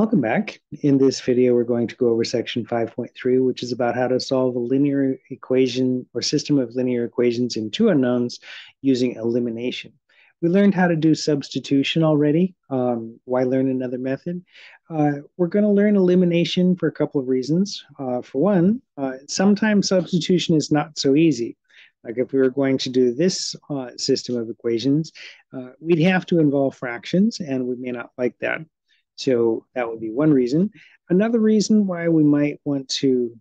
Welcome back. In this video, we're going to go over section 5.3, which is about how to solve a linear equation or system of linear equations in two unknowns using elimination. We learned how to do substitution already. Why learn another method? We're going to learn elimination for a couple of reasons. For one, sometimes substitution is not so easy. Like if we were going to do this system of equations, we'd have to involve fractions, and we may not like that. So that would be one reason. Another reason why we might want to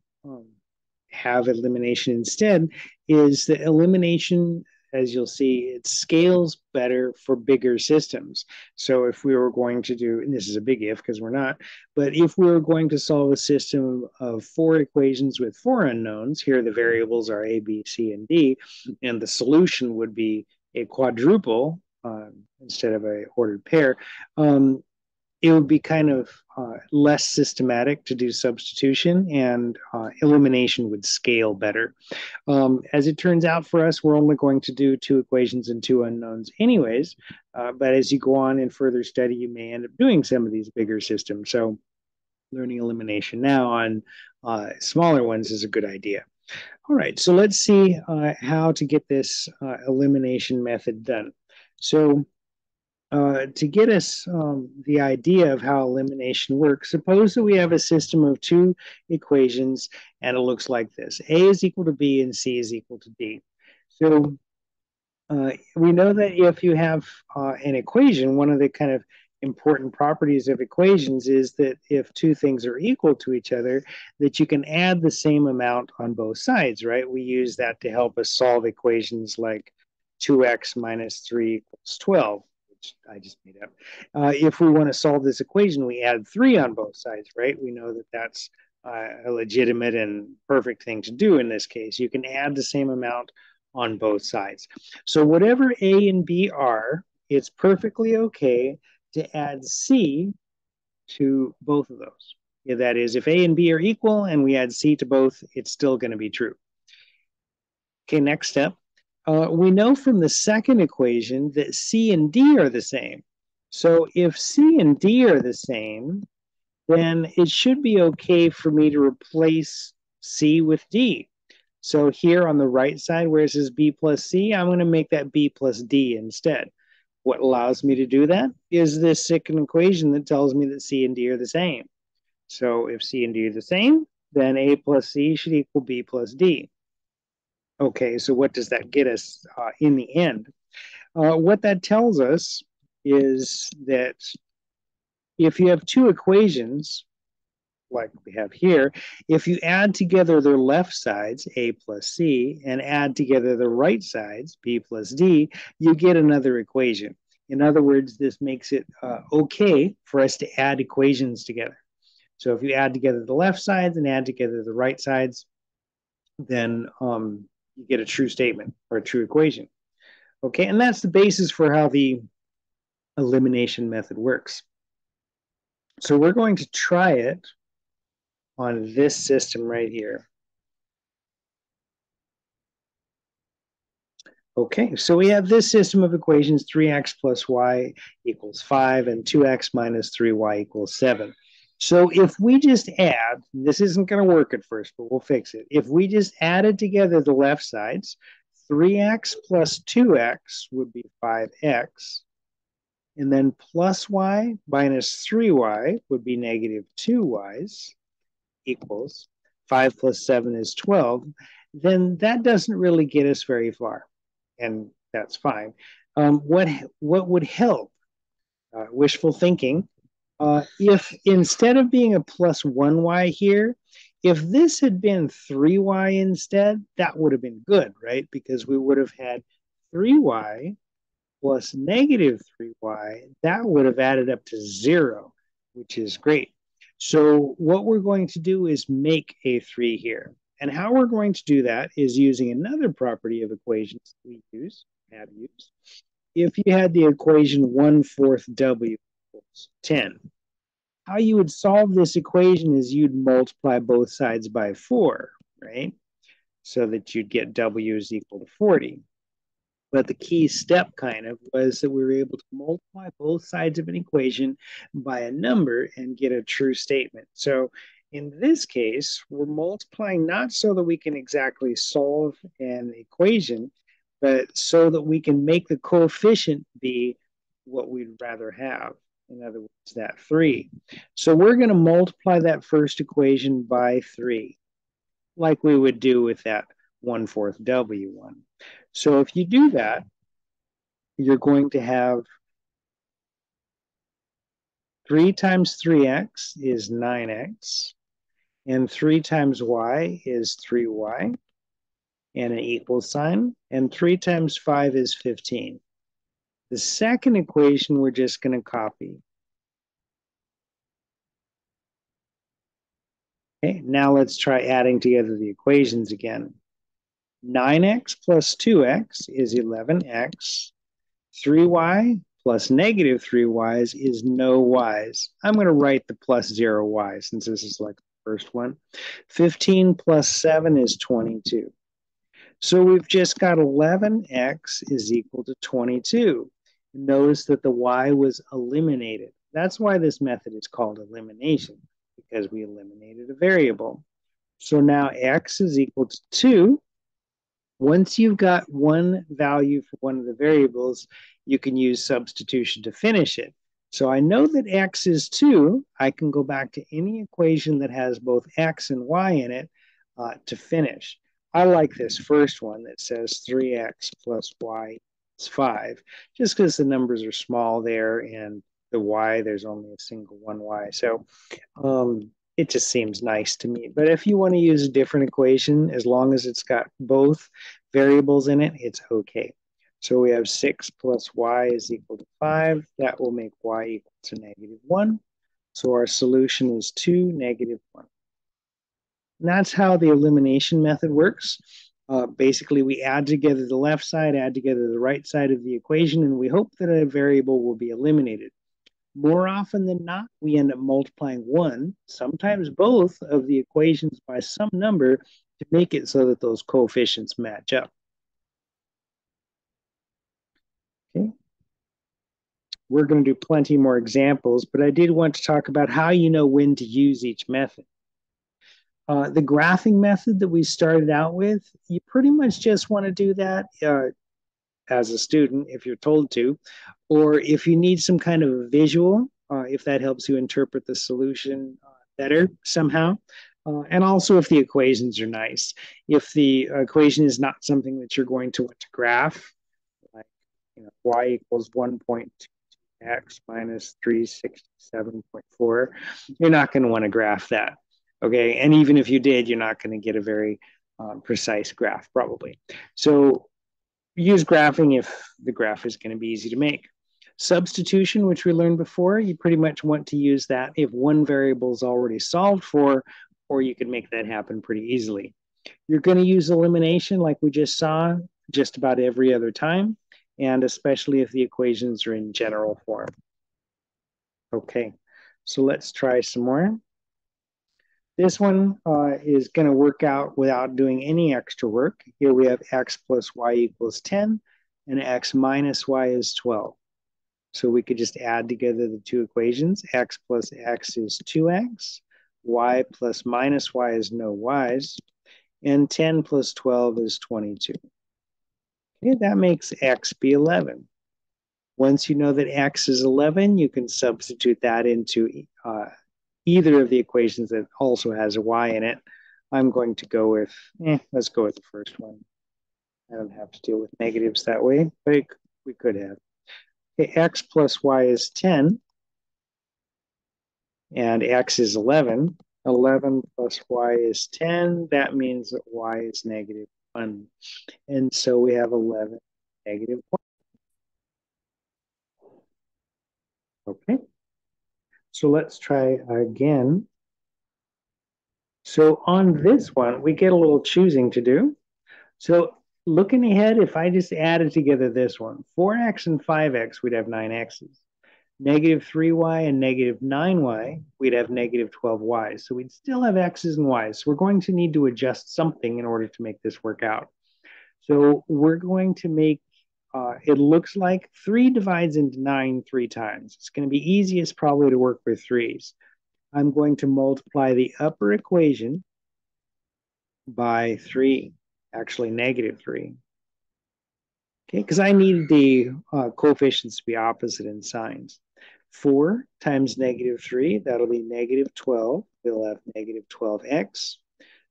have elimination instead is that elimination, as you'll see, it scales better for bigger systems. So if we were going to do, and this is a big if because we're not, but if we were going to solve a system of four equations with four unknowns, here the variables are A, B, C, and D, and the solution would be a quadruple instead of a ordered pair, it would be kind of less systematic to do substitution, and elimination would scale better. As it turns out for us, we're only going to do two equations and two unknowns anyways, but as you go on in further study, you may end up doing some of these bigger systems. So learning elimination now on smaller ones is a good idea. All right, so let's see how to get this elimination method done. So to get us the idea of how elimination works, suppose that we have a system of two equations and it looks like this. A is equal to B and C is equal to D. So we know that if you have an equation, one of the kind of important properties of equations is that if two things are equal to each other, that you can add the same amount on both sides, right? We use that to help us solve equations like 2x minus 3 equals 12. I just made up. If we want to solve this equation, we add 3 on both sides, right? We know that that's a legitimate and perfect thing to do in this case. You can add the same amount on both sides. So whatever A and B are, it's perfectly okay to add C to both of those. Yeah, that is, if A and B are equal and we add C to both, it's still going to be true. Okay, next step. We know from the second equation that C and D are the same. So if C and D are the same, then it should be okay for me to replace C with D. So here on the right side where it says B plus C, I'm going to make that B plus D instead. What allows me to do that is this second equation that tells me that C and D are the same. So if C and D are the same, then A plus C should equal B plus D. Okay, so what does that get us in the end? What that tells us is that if you have two equations, like we have here, if you add together their left sides, A plus C, and add together the right sides, B plus D, you get another equation. In other words, this makes it okay for us to add equations together. So if you add together the left sides and add together the right sides, then you get a true statement or a true equation. Okay, and that's the basis for how the elimination method works. So we're going to try it on this system right here. Okay, so we have this system of equations, 3x plus y equals 5 and 2x minus 3y equals 7. So if we just add, this isn't going to work at first, but we'll fix it. If we just added together the left sides, 3x plus 2x would be 5x. And then plus y minus 3y would be negative 2y's equals 5 plus 7 is 12. Then that doesn't really get us very far. And that's fine. What would help? Wishful thinking. If instead of being a plus 1y here, if this had been 3y instead, that would have been good, right? Because we would have had 3y plus negative 3y. That would have added up to 0, which is great. So what we're going to do is make a 3 here. And how we're going to do that is using another property of equations we have used. If you had the equation 1/4 w equals 10, how you would solve this equation is you'd multiply both sides by 4, right? So that you'd get w is equal to 40. But the key step kind of was that we were able to multiply both sides of an equation by a number and get a true statement. So in this case, we're multiplying not so that we can exactly solve an equation, but so that we can make the coefficient be what we'd rather have. In other words, that 3. So we're going to multiply that first equation by 3, like we would do with that 1/4 W1. So if you do that, you're going to have 3 times 3x is 9x, and 3 times y is 3y, and an equal sign, and 3 times 5 is 15. The second equation we're just going to copy. Okay, now let's try adding together the equations again. 9x plus 2x is 11x. 3y plus negative 3y's is no y's. I'm going to write the plus 0y since this is like the first one. 15 plus 7 is 22. So we've just got 11x is equal to 22. Notice that the y was eliminated. That's why this method is called elimination, because we eliminated a variable. So now x is equal to 2. Once you've got one value for one of the variables, you can use substitution to finish it. So I know that x is 2. I can go back to any equation that has both x and y in it to finish. I like this first one that says 3x plus y is 5, just because the numbers are small there, and the y, there's only a single one y. So it just seems nice to me. But if you want to use a different equation, as long as it's got both variables in it, it's okay. So we have 6 plus y is equal to 5. That will make y equal to -1. So our solution is 2, -1. And that's how the elimination method works. Basically, we add together the left side, add together the right side of the equation, and we hope that a variable will be eliminated. More often than not, we end up multiplying one, sometimes both, of the equations by some number to make it so that those coefficients match up. Okay. We're going to do plenty more examples, but I did want to talk about how you know when to use each method. The graphing method that we started out with, you pretty much just want to do that as a student if you're told to, or if you need some kind of a visual, if that helps you interpret the solution better somehow. And also if the equations are nice. If the equation is not something that you're going to want to graph, like y equals 1.2x minus 367.4, you're not going to want to graph that. Okay, and even if you did, you're not going to get a very precise graph probably. So use graphing if the graph is going to be easy to make. Substitution, which we learned before, you pretty much want to use that if one variable is already solved for, or you can make that happen pretty easily. You're going to use elimination like we just saw just about every other time, and especially if the equations are in general form. Okay, so let's try some more. This one is going to work out without doing any extra work. Here we have x plus y equals 10, and x minus y is 12. So we could just add together the two equations. X plus x is 2x, y plus minus y is no y's, and 10 plus 12 is 22. Okay, that makes x be 11. Once you know that x is 11, you can substitute that into either of the equations that also has a y in it. I'm going to go with, let's go with the first one. I don't have to deal with negatives that way, but we could have. Okay, x plus y is 10, and x is 11. 11 plus y is 10. That means that y is -1. And so we have 11, -1. Okay. So let's try again. So on this one, we get a little choosing to do. So looking ahead, if I just added together this one, 4x and 5x, we'd have 9x's. -3y and -9y, we'd have -12y. So we'd still have x's and y's. So we're going to need to adjust something in order to make this work out. So we're going to make it looks like 3 divides into 9 3 times. It's going to be easiest probably to work with 3's. I'm going to multiply the upper equation by 3, actually negative 3. Okay, because I needed the coefficients to be opposite in signs. 4 times negative 3, that'll be negative 12. We'll have negative 12x.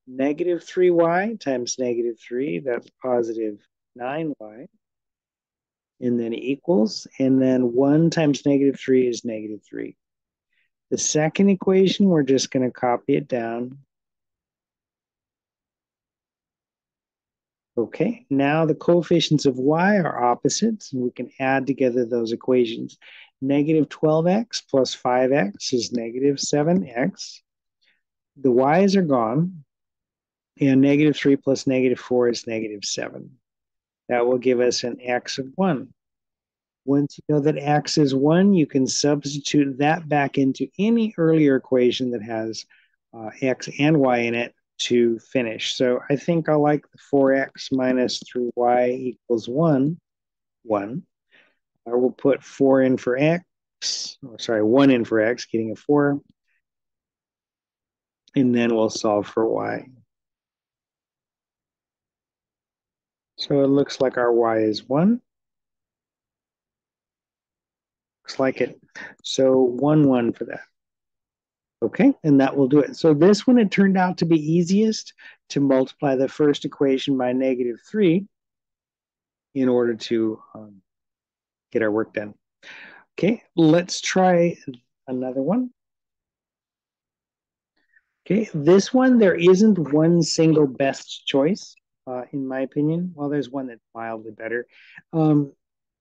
Negative 3y times negative 3, that's positive 9y. And then equals. And then 1 times negative 3 is negative 3. The second equation, we're just going to copy it down. Okay, now the coefficients of y are opposites, and we can add together those equations. Negative 12x plus 5x is negative 7x. The y's are gone, and negative 3 plus negative 4 is negative 7. That will give us an x of 1. Once you know that x is 1, you can substitute that back into any earlier equation that has x and y in it to finish. So I think I like the 4x minus 3y equals 1. I will put 4 in for x, or sorry, 1 in for x, getting a 4. And then we'll solve for y. So it looks like our y is 1. Looks like it. So 1, 1 for that. Okay, and that will do it. So this one, it turned out to be easiest to multiply the first equation by negative 3 in order to get our work done. Okay, let's try another one. Okay, this one, there isn't one single best choice, in my opinion. Well, there's one that's mildly better. The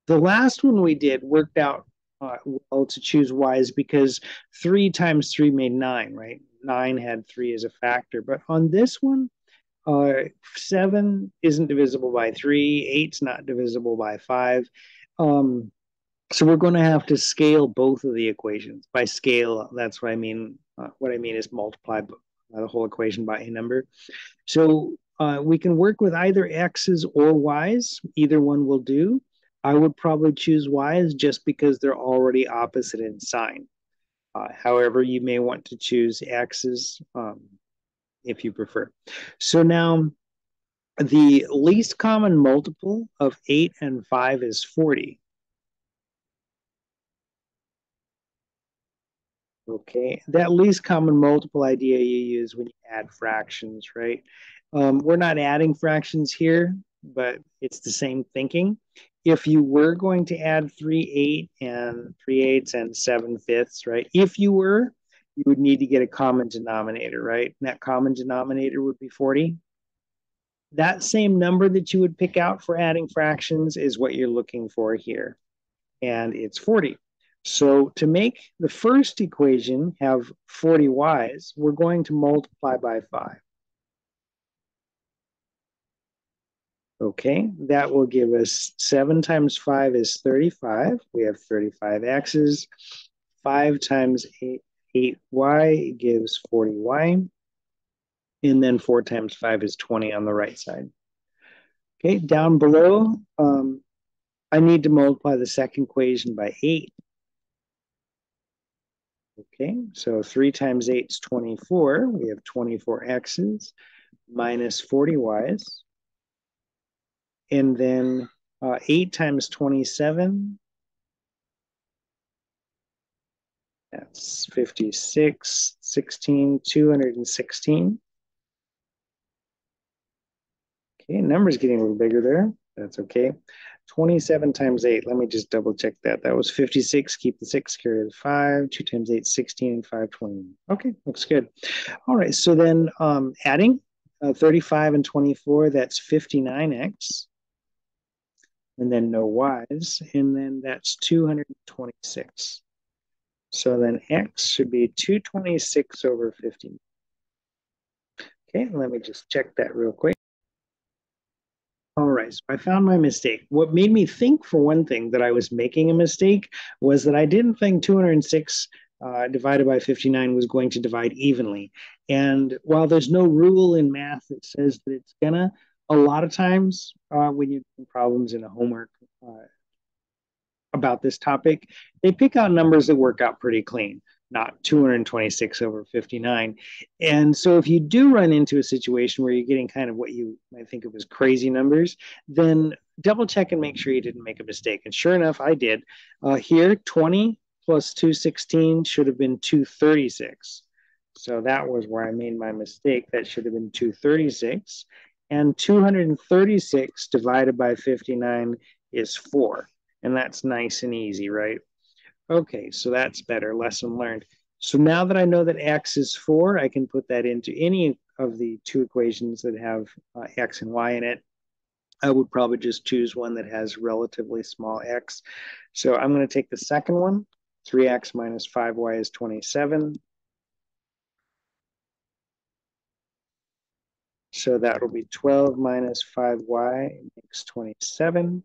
last one we did worked out well to choose y's because 3 times 3 made 9, right? 9 had 3 as a factor. But on this one, 7 isn't divisible by 3, 8's not divisible by 5. So we're going to have to scale both of the equations. By scale, that's what I mean. What I mean is multiply the whole equation by a number. So we can work with either x's or y's. Either one will do. I would probably choose y's just because they're already opposite in sign. However, you may want to choose x's if you prefer. So now the least common multiple of 8 and 5 is 40. Okay, that least common multiple idea you use when you add fractions, right? We're not adding fractions here, but it's the same thinking. If you were going to add 3 8 and 3 8 and 7 fifths, right? If you were, you would need to get a common denominator, right? And that common denominator would be 40. That same number that you would pick out for adding fractions is what you're looking for here, and it's 40. So to make the first equation have 40 y's, we're going to multiply by 5. Okay, that will give us 7 times 5 is 35. We have 35 x's. 5 times 8y gives 40y. And then 4 times 5 is 20 on the right side. Okay, down below, I need to multiply the second equation by 8. Okay, so 3 times 8 is 24. We have 24 x's minus 40 y's. And then 8 times 27, that's 56, 16, 216. Okay, number's getting a little bigger there. That's okay. 27 times 8. Let me just double check that. That was 56. Keep the 6, carry the 5. 2 times 8, 16, and 5, 20. Okay, looks good. All right, so then adding 35 and 24, that's 59x. And then no y's. And then that's 226. So then x should be 226 over 50. Okay, let me just check that real quick. All right, so I found my mistake. What made me think, for one thing, that I was making a mistake was that I didn't think 206 divided by 59 was going to divide evenly. And while there's no rule in math that says that it's gonna, a lot of times when you're doing problems in a homework about this topic, they pick out numbers that work out pretty clean, not 226 over 59. And so if you do run into a situation where you're getting kind of what you might think of as crazy numbers, then double check and make sure you didn't make a mistake. And sure enough, I did. Here, 20 plus 216 should have been 236. So that was where I made my mistake. That should have been 236. And 236 divided by 59 is 4. And that's nice and easy, right? Okay, so that's better. Lesson learned. So now that I know that x is 4, I can put that into any of the two equations that have x and y in it. I would probably just choose one that has relatively small x. So I'm going to take the second one. 3x minus 5y is 27. So that will be 12 minus 5y makes 27.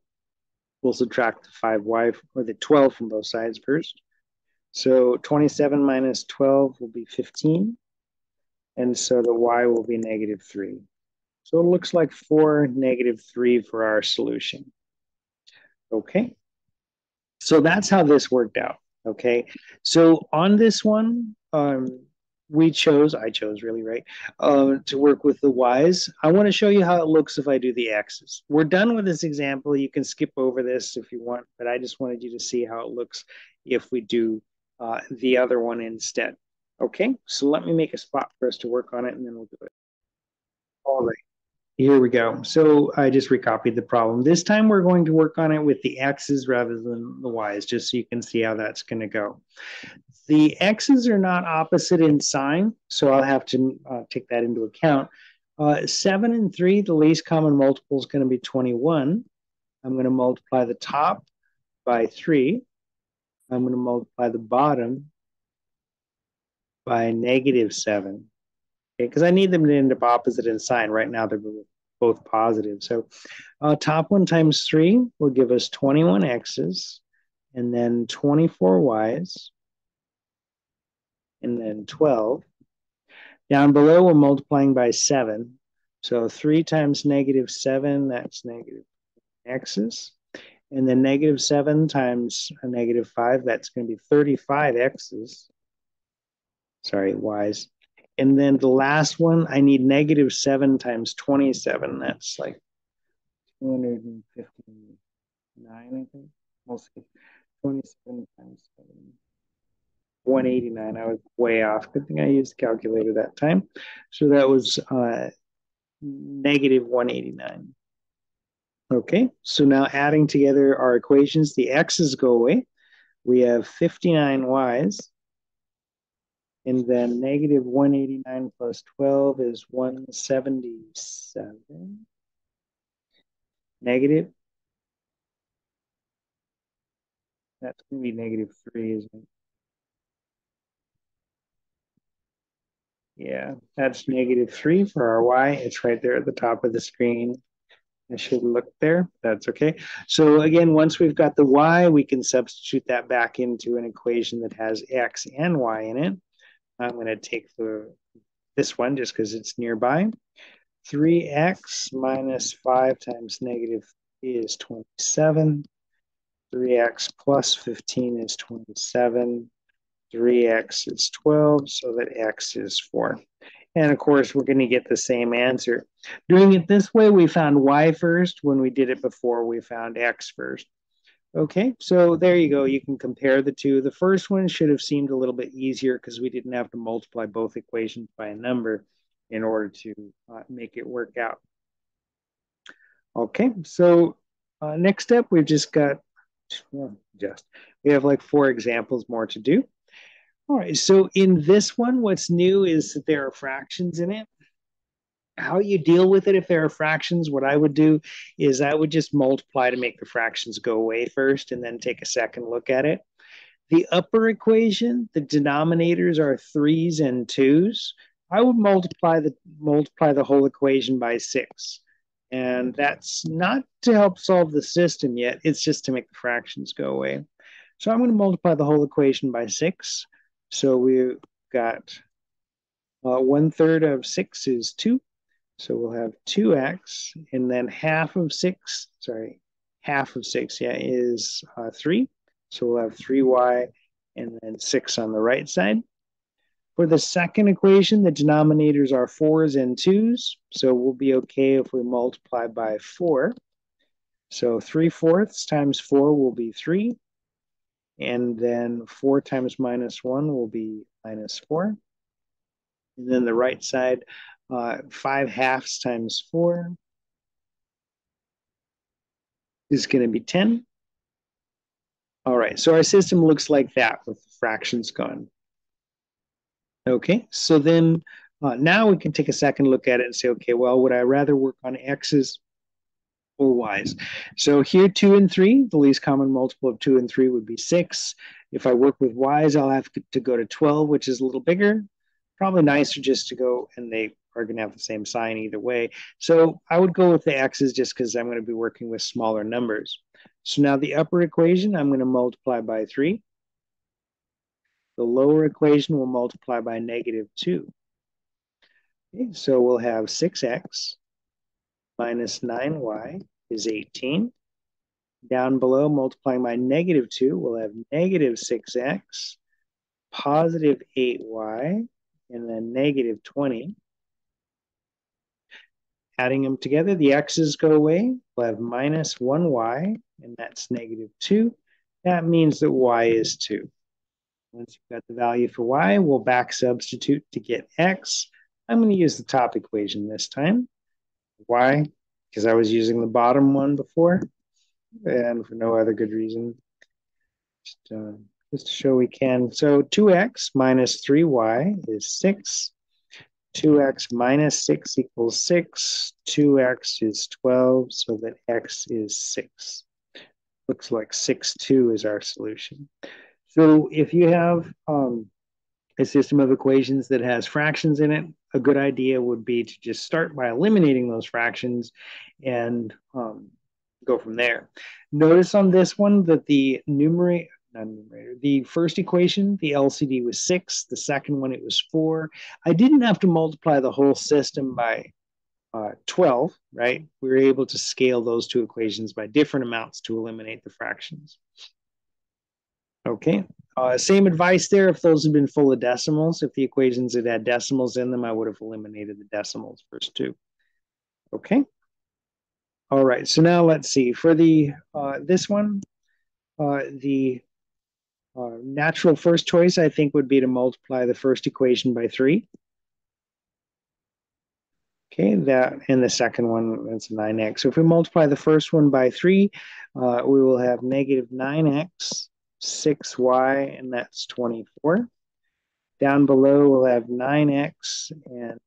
We'll subtract the 5y, or the 12 from both sides first. So 27 minus 12 will be 15. And so the y will be negative 3. So it looks like 4, negative 3 for our solution. Okay. So that's how this worked out. Okay. So on this one, I chose really, right, to work with the y's. I want to show you how it looks if I do the x's. We're done with this example. You can skip over this if you want, but I just wanted you to see how it looks if we do the other one instead. Okay, so let me make a spot for us to work on it and then we'll do it. All right. Here we go. So I just recopied the problem. This time we're going to work on it with the x's rather than the y's, just so you can see how that's going to go. The x's are not opposite in sign, so I'll have to take that into account. 7 and 3, the least common multiple is going to be 21. I'm going to multiply the top by 3. I'm going to multiply the bottom by negative 7. Okay, because I need them to end up opposite in sign. Right now, they're both positive. So top 1 times 3 will give us 21 x's, and then 24 y's, and then 12. Down below, we're multiplying by 7. So 3 times negative 7, that's negative x's. And then negative 7 times a negative 5, that's going to be 35 x's. Sorry, y's. And then the last one, I need negative 7 times 27. That's like 259, I think. Mostly 27 times 7. 189. I was way off. Good thing I used the calculator that time. So that was negative 189. Okay, so now adding together our equations, the x's go away. We have 59 y's. And then negative 189 plus 12 is 177. Negative. That's going to be negative 3, isn't it? Yeah, that's negative 3 for our y. It's right there at the top of the screen. I should look there. That's okay. So again, once we've got the y, we can substitute that back into an equation that has x and y in it. I'm going to take this one just because it's nearby. 3x minus 5 times negative 3 is 27. 3x plus 15 is 27. 3x is 12, so that x is 4. And of course, we're going to get the same answer. Doing it this way, we found y first. When we did it before, we found x first. Okay, so there you go. You can compare the two. The first one should have seemed a little bit easier because we didn't have to multiply both equations by a number in order to make it work out. Okay, so next up, we've just got, we have like 4 examples more to do. All right, so in this one, what's new is that there are fractions in it. How you deal with it if there are fractions, what I would do is I would just multiply to make the fractions go away first and then take a second look at it. The upper equation, the denominators are 3's and 2's. I would multiply the whole equation by 6. And that's not to help solve the system yet. It's just to make the fractions go away. So I'm going to multiply the whole equation by 6. So we've got 1/3 of 6 is 2. So we'll have 2x, and then half of 6, half of 6, yeah, is 3. So we'll have 3y and then 6 on the right side. For the second equation, the denominators are 4s and 2s. So we'll be okay if we multiply by 4. So 3/4 times 4 will be 3. And then 4 times minus 1 will be minus 4. And then the right side, 5/2 times 4 is going to be 10. All right, so our system looks like that with the fractions gone. Okay, so then now we can take a second look at it and say, okay, well, would I rather work on x's or y's? So here, 2 and 3, the least common multiple of 2 and 3 would be 6. If I work with y's, I'll have to go to 12, which is a little bigger. Probably nicer just to go, and they are going to have the same sign either way. So I would go with the x's just because I'm going to be working with smaller numbers. So now the upper equation, I'm going to multiply by 3. The lower equation will multiply by -2. Okay, so we'll have 6x minus 9y is 18. Down below, multiplying by -2, we'll have -6x, positive 8y, and then -20. Adding them together, the x's go away. We'll have minus 1y, and that's -2. That means that y is 2. Once you've got the value for y, we'll back substitute to get x. I'm going to use the top equation this time. Why? Because I was using the bottom one before, and for no other good reason. Just to show we can. So 2x minus 3y is 6. 2x minus 6 equals 6. 2x is 12, so that x is 6. Looks like 6,2 is our solution. So if you have a system of equations that has fractions in it, a good idea would be to just start by eliminating those fractions and go from there. Notice on this one that the the first equation, the LCD was 6. The second one, it was 4. I didn't have to multiply the whole system by 12, right? We were able to scale those two equations by different amounts to eliminate the fractions. Okay, same advice there if those had been full of decimals. If the equations had had decimals in them, I would have eliminated the decimals first too. Okay. All right, so now let's see. For the this one, the natural first choice, I think, would be to multiply the first equation by 3. Okay, that, and the second one, that's 9x. So if we multiply the first one by 3, we will have -9x, 6y, and that's 24. Down below, we'll have 9x and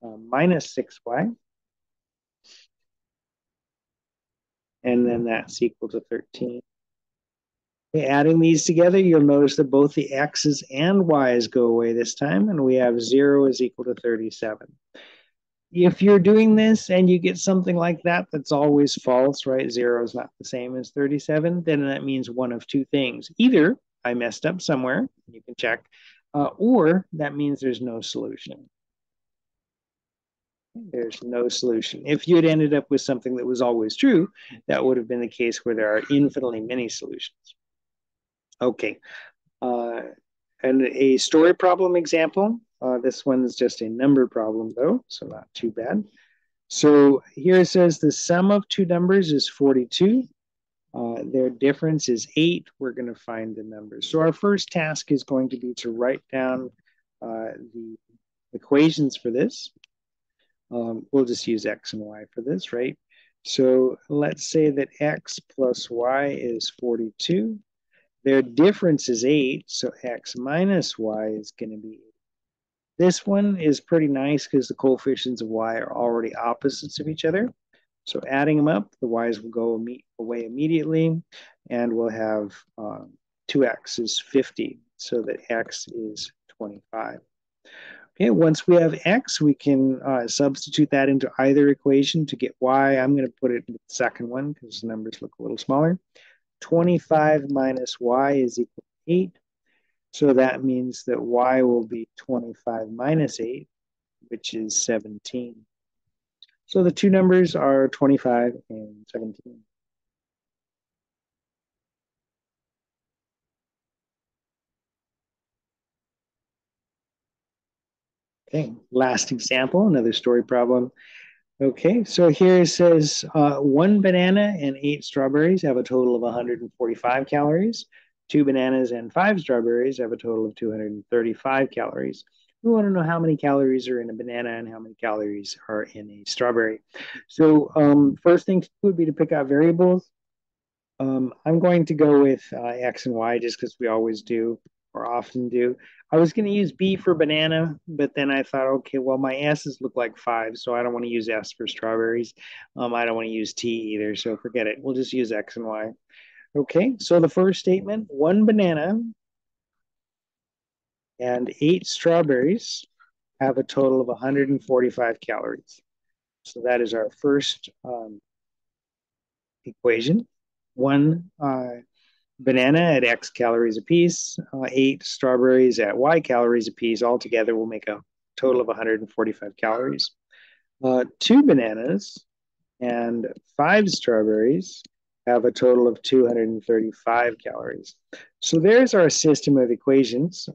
minus 6y. And then that's equal to 13. Okay, adding these together, you'll notice that both the x's and y's go away this time, and we have 0 is equal to 37. If you're doing this and you get something like that, that's always false, right? 0 is not the same as 37, then that means one of two things. Either I messed up somewhere, you can check, or that means there's no solution. There's no solution. If you had ended up with something that was always true, that would have been the case where there are infinitely many solutions. Okay, and a story problem example. This one's just a number problem though, so not too bad. So here it says the sum of two numbers is 42. Their difference is 8. We're going to find the numbers. So our first task is going to be to write down the equations for this. We'll just use x and y for this, right? So let's say that x plus y is 42. Their difference is 8, so x minus y is going to be 8. This one is pretty nice because the coefficients of y are already opposites of each other. So adding them up, the y's will go away immediately, and we'll have 2x is 50, so that x is 25. Okay, once we have x, we can substitute that into either equation to get y. I'm going to put it in the second one because the numbers look a little smaller. 25 minus y is equal to 8. So that means that y will be 25 minus 8, which is 17. So the two numbers are 25 and 17. Okay, last example, another story problem. Okay, so here it says 1 banana and 8 strawberries have a total of 145 calories. 2 bananas and 5 strawberries have a total of 235 calories. We want to know how many calories are in a banana and how many calories are in a strawberry. So first thing to do would be to pick out variables. I'm going to go with X and Y just because we always do or often do. I was going to use B for banana, but then I thought, okay, well, my S's look like 5, so I don't want to use S for strawberries. I don't want to use T either, so forget it. We'll just use X and Y. Okay, so the first statement, 1 banana and 8 strawberries have a total of 145 calories. So that is our first equation. One banana at X calories apiece, 8 strawberries at Y calories apiece. Altogether will make a total of 145 calories. 2 bananas and 5 strawberries have a total of 235 calories. So there's our system of equations.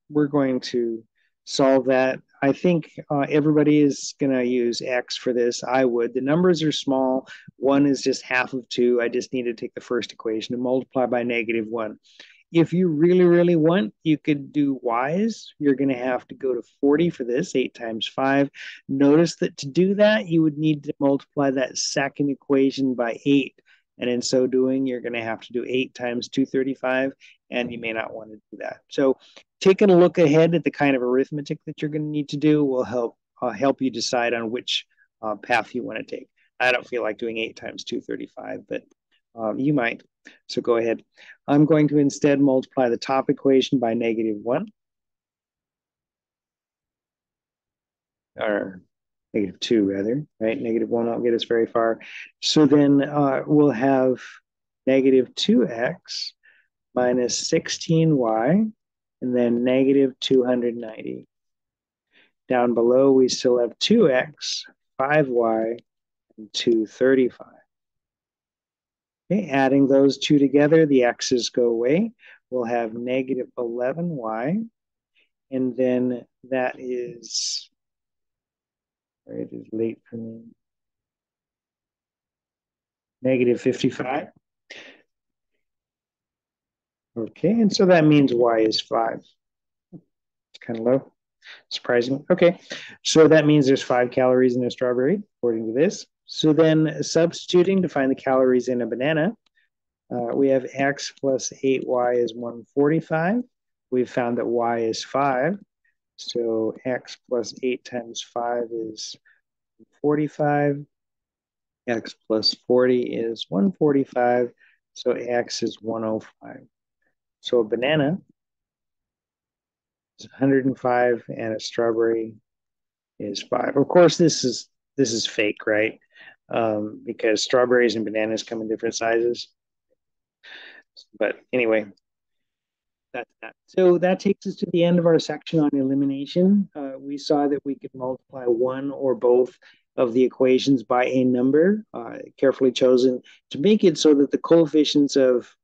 We're going to solve that. I think everybody is going to use X for this. I would. The numbers are small. 1 is just half of 2. I just need to take the first equation and multiply by -1. If you really, really want, you could do Y's. You're going to have to go to 40 for this, 8 times 5. Notice that to do that, you would need to multiply that second equation by 8. And in so doing, you're going to have to do 8 times 235, and you may not want to do that. So taking a look ahead at the kind of arithmetic that you're going to need to do will help you decide on which path you want to take. I don't feel like doing 8 times 235, but you might. So go ahead. I'm going to instead multiply the top equation by -1, or -2 rather, right? -1 won't get us very far. So then we'll have -2x minus 16y, and then -290. Down below, we still have 2x, 5y, and 235. Okay, adding those two together, the x's go away. We'll have -11y, and then that is, it is late for me, -55. Okay, and so that means y is 5. It's kind of low, surprising. Okay, so that means there's 5 calories in a strawberry, according to this. So then substituting to find the calories in a banana, we have x plus 8y is 145. We've found that y is 5. So x plus 8 times 5 is 45. X plus 40 is 145. So x is 105. So a banana is 105 and a strawberry is 5. Of course, this is fake, right? Because strawberries and bananas come in different sizes. But anyway, that's that. So that takes us to the end of our section on elimination. We saw that we could multiply one or both of the equations by a number, carefully chosen, to make it so that the coefficients of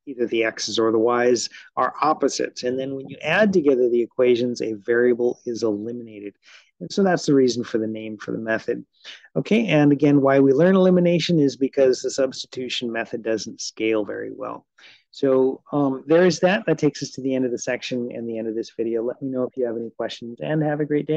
either the x's or the y's are opposites. And then when you add together the equations, a variable is eliminated. And so that's the reason for the name for the method. Okay, and again, why we learn elimination is because the substitution method doesn't scale very well. So there is that. That takes us to the end of the section and the end of this video. Let me know if you have any questions, and have a great day.